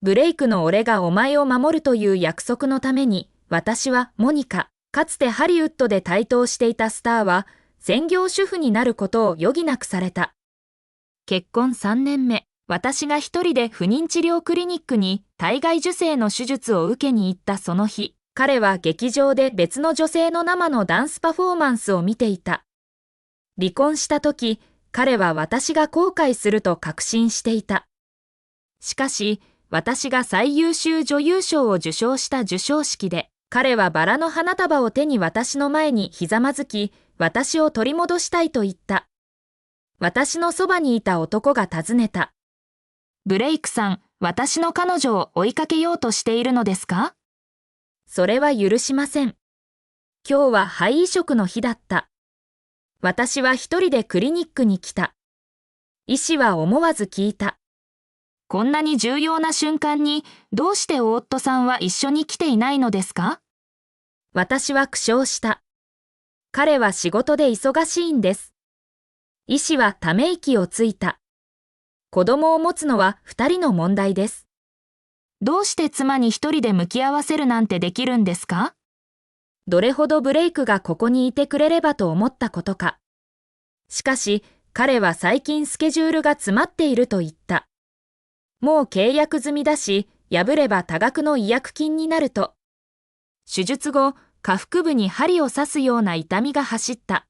ブレイクの俺がお前を守るという約束のために、私はモニカ、かつてハリウッドで台頭していたスターは、専業主婦になることを余儀なくされた。結婚3年目、私が一人で不妊治療クリニックに体外受精の手術を受けに行ったその日、彼は劇場で別の女性の生のダンスパフォーマンスを見ていた。離婚した時、彼は私が後悔すると確信していた。しかし、私が最優秀女優賞を受賞した授賞式で、彼はバラの花束を手に私の前にひざまずき、私を取り戻したいと言った。私のそばにいた男が尋ねた。ブレイクさん、私の彼女を追いかけようとしているのですか？それは許しません。今日は肺移植の日だった。私は一人でクリニックに来た。医師は思わず聞いた。こんなに重要な瞬間に、どうして夫さんは一緒に来ていないのですか？私は苦笑した。彼は仕事で忙しいんです。医師はため息をついた。子供を持つのは二人の問題です。どうして妻に一人で向き合わせるなんてできるんですか？どれほどブレイクがここにいてくれればと思ったことか。しかし、彼は最近スケジュールが詰まっていると言った。もう契約済みだし、破れば多額の違約金になると。手術後、下腹部に針を刺すような痛みが走った。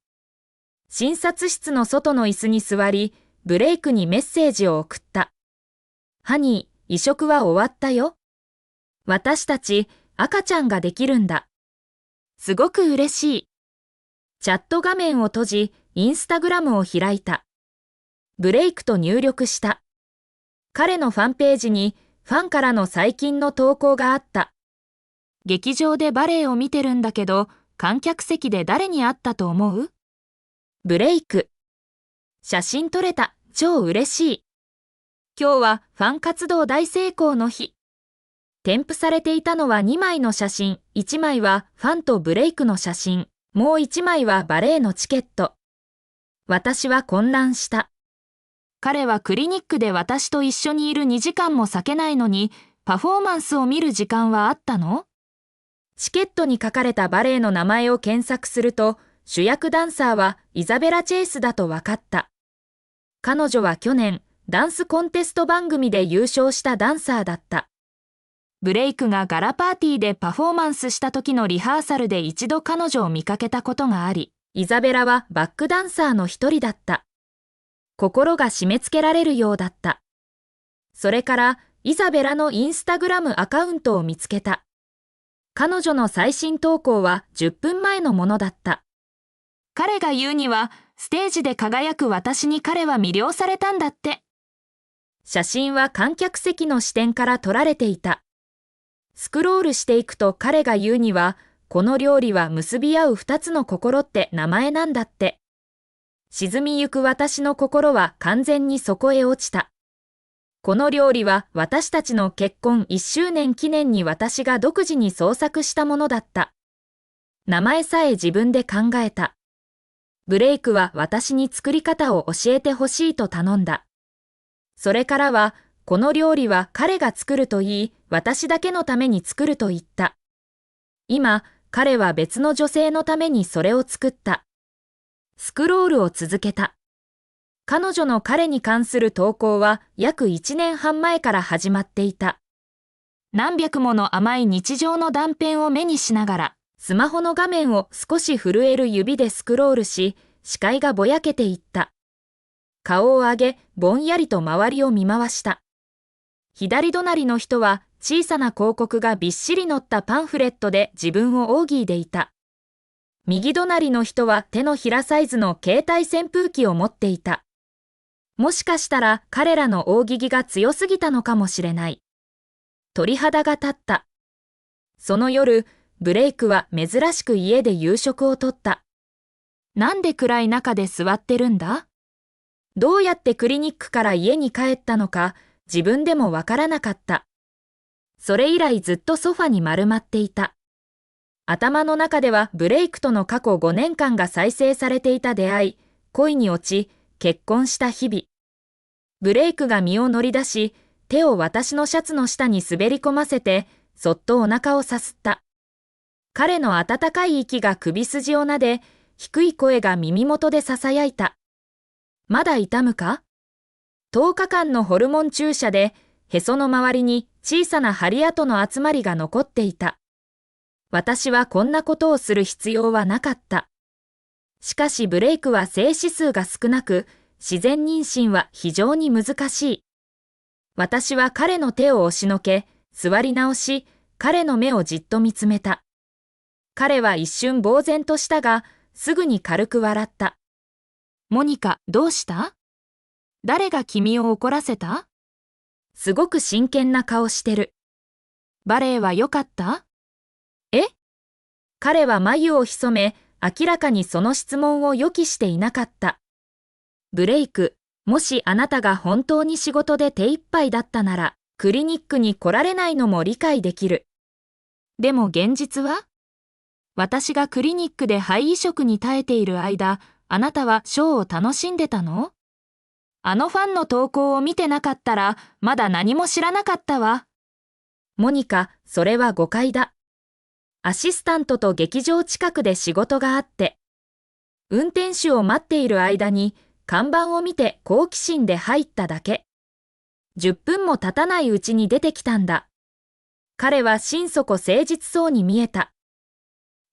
診察室の外の椅子に座り、ブレイクにメッセージを送った。ハニー、移植は終わったよ。私たち、赤ちゃんができるんだ。すごく嬉しい。チャット画面を閉じ、インスタグラムを開いた。ブレイクと入力した。彼のファンページにファンからの最近の投稿があった。劇場でバレエを見てるんだけど、観客席で誰に会ったと思う？ブレイク。写真撮れた、超嬉しい。今日はファン活動大成功の日。添付されていたのは2枚の写真、1枚はファンとブレイクの写真、もう1枚はバレエのチケット。私は混乱した。彼はクリニックで私と一緒にいる2時間も避けないのに、パフォーマンスを見る時間はあったの？チケットに書かれたバレエの名前を検索すると、主役ダンサーはイザベラ・チェイスだと分かった。彼女は去年、ダンスコンテスト番組で優勝したダンサーだった。ブレイクがガラパーティーでパフォーマンスした時のリハーサルで一度彼女を見かけたことがあり、イザベラはバックダンサーの一人だった。心が締め付けられるようだった。それからイザベラのインスタグラムアカウントを見つけた。彼女の最新投稿は10分前のものだった。彼が言うには、ステージで輝く私に彼は魅了されたんだって。写真は観客席の視点から撮られていた。スクロールしていくと彼が言うには、この料理は結び合う二つの心って名前なんだって。沈みゆく私の心は完全にそこへ落ちた。この料理は私たちの結婚1周年記念に私が独自に創作したものだった。名前さえ自分で考えた。ブレイクは私に作り方を教えてほしいと頼んだ。それからは、この料理は彼が作ると言い、私だけのために作ると言った。今、彼は別の女性のためにそれを作った。スクロールを続けた。彼女の彼に関する投稿は約1年半前から始まっていた。何百もの甘い日常の断片を目にしながら、スマホの画面を少し震える指でスクロールし、視界がぼやけていった。顔を上げ、ぼんやりと周りを見回した。左隣の人は小さな広告がびっしり載ったパンフレットで自分を仰いでいた。右隣の人は手のひらサイズの携帯扇風機を持っていた。もしかしたら彼らの大喜利が強すぎたのかもしれない。鳥肌が立った。その夜、ブレイクは珍しく家で夕食をとった。なんで暗い中で座ってるんだ？どうやってクリニックから家に帰ったのか自分でもわからなかった。それ以来ずっとソファに丸まっていた。頭の中ではブレイクとの過去5年間が再生されていた出会い、恋に落ち、結婚した日々。ブレイクが身を乗り出し、手を私のシャツの下に滑り込ませて、そっとお腹をさすった。彼の温かい息が首筋を撫で、低い声が耳元で囁いた。まだ痛むか？10日間のホルモン注射で、へその周りに小さな針跡の集まりが残っていた。私はこんなことをする必要はなかった。しかしブレイクは精子数が少なく、自然妊娠は非常に難しい。私は彼の手を押しのけ、座り直し、彼の目をじっと見つめた。彼は一瞬呆然としたが、すぐに軽く笑った。モニカ、どうした？誰が君を怒らせた？すごく真剣な顔してる。バレエは良かった？え？彼は眉を潜め、明らかにその質問を予期していなかった。ブレイク、もしあなたが本当に仕事で手一杯だったなら、クリニックに来られないのも理解できる。でも現実は？私がクリニックで肺移植に耐えている間、あなたはショーを楽しんでたの？あのファンの投稿を見てなかったら、まだ何も知らなかったわ。モニカ、それは誤解だ。アシスタントと劇場近くで仕事があって、運転手を待っている間に、看板を見て好奇心で入っただけ。10分も経たないうちに出てきたんだ。彼は心底誠実そうに見えた。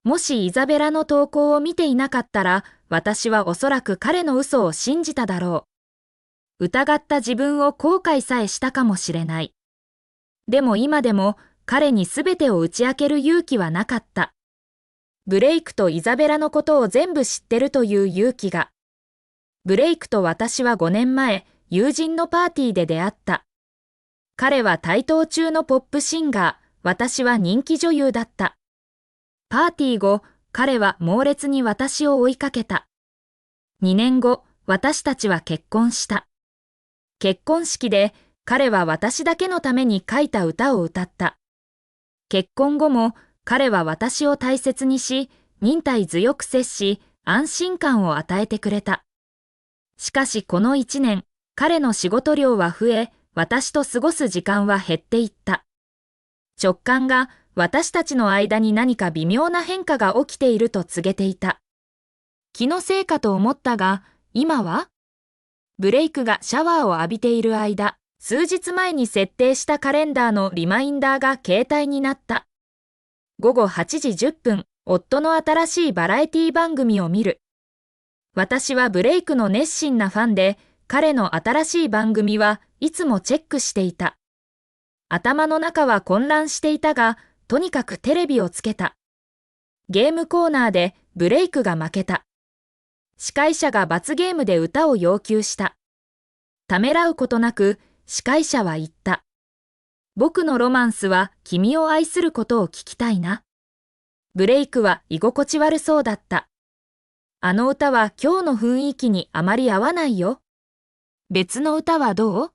もしイザベラの投稿を見ていなかったら、私はおそらく彼の嘘を信じただろう。疑った自分を後悔さえしたかもしれない。でも今でも彼に全てを打ち明ける勇気はなかった。ブレイクとイザベラのことを全部知ってるという勇気が。ブレイクと私は5年前、友人のパーティーで出会った。彼は台頭中のポップシンガー、私は人気女優だった。パーティー後、彼は猛烈に私を追いかけた。2年後、私たちは結婚した。結婚式で彼は私だけのために書いた歌を歌った。結婚後も彼は私を大切にし、忍耐強く接し、安心感を与えてくれた。しかしこの1年、彼の仕事量は増え、私と過ごす時間は減っていった。直感が私たちの間に何か微妙な変化が起きていると告げていた。気のせいかと思ったが、今は？ブレイクがシャワーを浴びている間、数日前に設定したカレンダーのリマインダーが携帯になった。午後8時10分、夫の新しいバラエティ番組を見る。私はブレイクの熱心なファンで、彼の新しい番組はいつもチェックしていた。頭の中は混乱していたが、とにかくテレビをつけた。ゲームコーナーでブレイクが負けた。司会者が罰ゲームで歌を要求した。ためらうことなく、司会者は言った。僕のロマンスは君を愛することを聞きたいな。ブレイクは居心地悪そうだった。あの歌は今日の雰囲気にあまり合わないよ。別の歌はどう？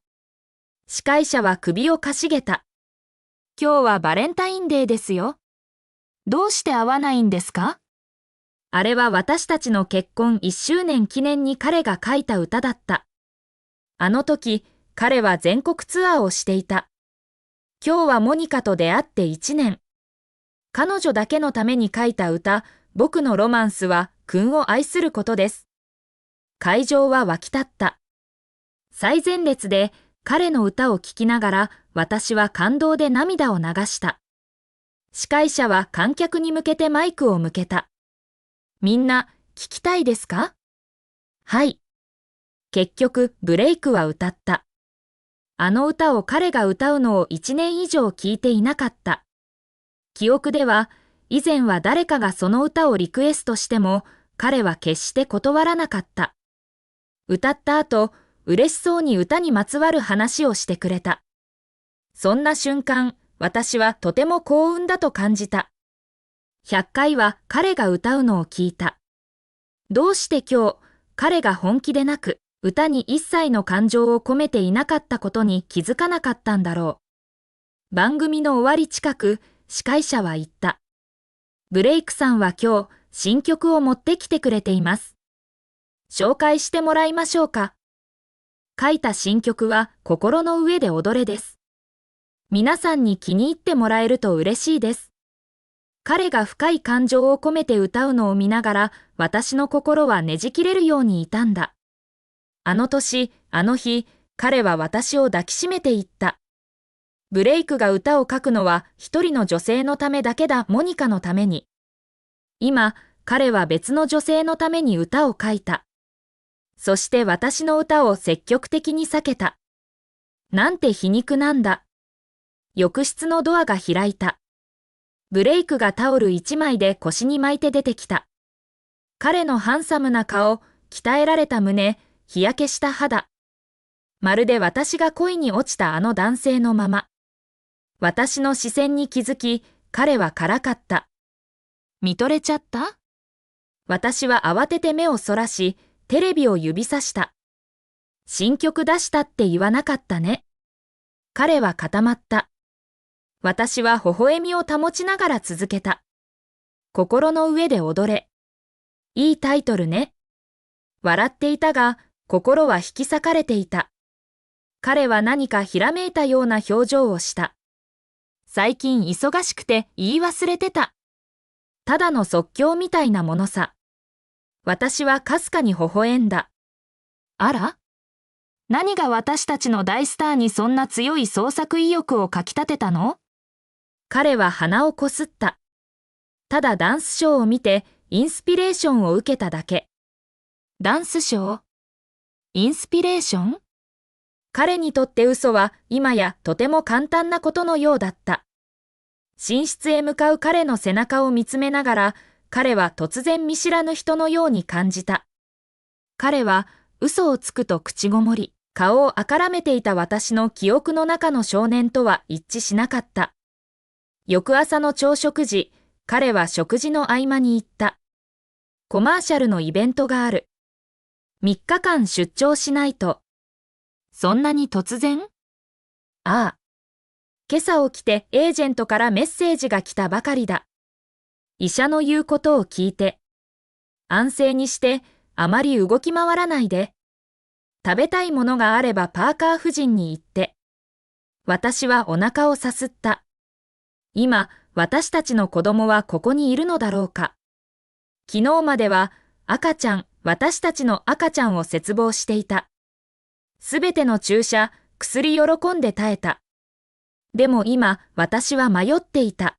司会者は首をかしげた。今日はバレンタインデーですよ。どうして合わないんですか？あれは私たちの結婚1周年記念に彼が書いた歌だった。あの時、彼は全国ツアーをしていた。今日はモニカと出会って1年。彼女だけのために書いた歌、僕のロマンスは君を愛することです。会場は沸き立った。最前列で彼の歌を聴きながら私は感動で涙を流した。司会者は観客に向けてマイクを向けた。みんな聞きたいですか？はい。結局ブレイクは歌った。あの歌を彼が歌うのを1年以上聞いていなかった。記憶では以前は誰かがその歌をリクエストしても彼は決して断らなかった。歌った後、嬉しそうに歌にまつわる話をしてくれた。そんな瞬間、私はとても幸運だと感じた。100回は彼が歌うのを聞いた。どうして今日、彼が本気でなく、歌に一切の感情を込めていなかったことに気づかなかったんだろう。番組の終わり近く、司会者は言った。ブレイクさんは今日、新曲を持ってきてくれています。紹介してもらいましょうか。書いた新曲は心の上で踊れです。皆さんに気に入ってもらえると嬉しいです。彼が深い感情を込めて歌うのを見ながら、私の心はねじ切れるように痛んだ。あの年、あの日、彼は私を抱きしめて言った。ブレイクが歌を書くのは一人の女性のためだけだ、モニカのために。今、彼は別の女性のために歌を書いた。そして私の歌を積極的に避けた。なんて皮肉なんだ。浴室のドアが開いた。ブレイクがタオル一枚で腰に巻いて出てきた。彼のハンサムな顔、鍛えられた胸、日焼けした肌。まるで私が恋に落ちたあの男性のまま。私の視線に気づき、彼はからかった。見とれちゃった？私は慌てて目をそらし、テレビを指さした。新曲出したって言わなかったね。彼は固まった。私は微笑みを保ちながら続けた。心の上で踊れ。いいタイトルね。笑っていたが、心は引き裂かれていた。彼は何かひらめいたような表情をした。最近忙しくて言い忘れてた。ただの即興みたいなものさ。私はかすかに微笑んだ。あら？何が私たちの大スターにそんな強い創作意欲をかきたてたの？彼は鼻をこすった。ただダンスショーを見てインスピレーションを受けただけ。ダンスショー？インスピレーション？彼にとって嘘は今やとても簡単なことのようだった。寝室へ向かう彼の背中を見つめながら、彼は突然見知らぬ人のように感じた。彼は嘘をつくと口ごもり、顔をあからめていた私の記憶の中の少年とは一致しなかった。翌朝の朝食時、彼は食事の合間に言った。コマーシャルのイベントがある。3日間出張しないと。そんなに突然？ああ。今朝起きてエージェントからメッセージが来たばかりだ。医者の言うことを聞いて。安静にして、あまり動き回らないで。食べたいものがあればパーカー夫人に言って。私はお腹をさすった。今、私たちの子供はここにいるのだろうか。昨日までは赤ちゃん、私たちの赤ちゃんを切望していた。すべての注射、薬喜んで耐えた。でも今、私は迷っていた。